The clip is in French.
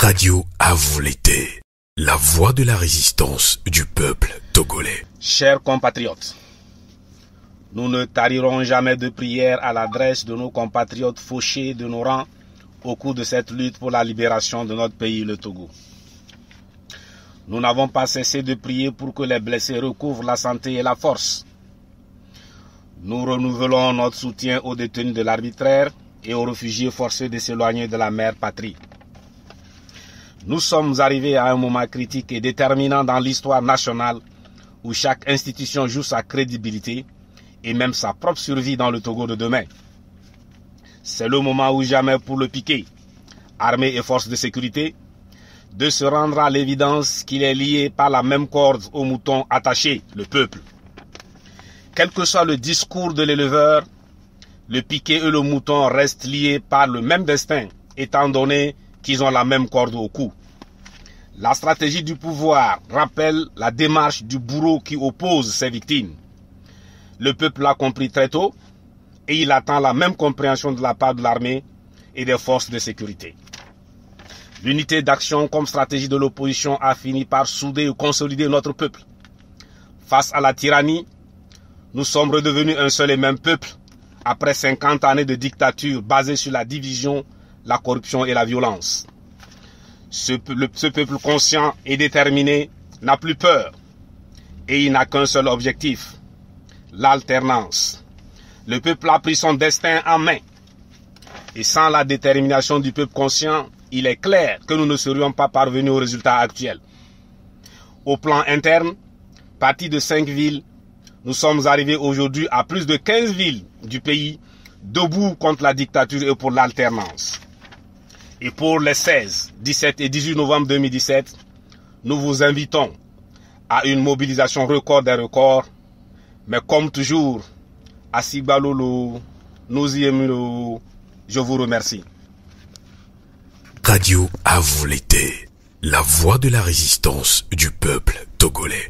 Radio à vous l'été, la voix de la résistance du peuple togolais. Chers compatriotes, nous ne tarirons jamais de prières à l'adresse de nos compatriotes fauchés de nos rangs au cours de cette lutte pour la libération de notre pays, le Togo. Nous n'avons pas cessé de prier pour que les blessés recouvrent la santé et la force. Nous renouvelons notre soutien aux détenus de l'arbitraire et aux réfugiés forcés de s'éloigner de la mère patrie. Nous sommes arrivés à un moment critique et déterminant dans l'histoire nationale où chaque institution joue sa crédibilité et même sa propre survie dans le Togo de demain. C'est le moment ou jamais pour le piquet, armée et forces de sécurité, de se rendre à l'évidence qu'il est lié par la même corde au mouton attaché, le peuple. Quel que soit le discours de l'éleveur, le piquet et le mouton restent liés par le même destin, étant donné qu'ils ont la même corde au cou. La stratégie du pouvoir rappelle la démarche du bourreau qui oppose ses victimes. Le peuple l'a compris très tôt et il attend la même compréhension de la part de l'armée et des forces de sécurité. L'unité d'action comme stratégie de l'opposition a fini par souder et consolider notre peuple. Face à la tyrannie, nous sommes redevenus un seul et même peuple après 50 années de dictature basée sur la division, la corruption et la violence. Ce peuple conscient et déterminé n'a plus peur et il n'a qu'un seul objectif, l'alternance. Le peuple a pris son destin en main et sans la détermination du peuple conscient, il est clair que nous ne serions pas parvenus au résultat actuel. Au plan interne, parti de 5 villes, nous sommes arrivés aujourd'hui à plus de 15 villes du pays debout contre la dictature et pour l'alternance. Et pour les 16, 17 et 18 novembre 2017, nous vous invitons à une mobilisation record des records. Mais comme toujours, Asibalolo, Noziemilo, je vous remercie. Radio à vous l'été, la voix de la résistance du peuple togolais.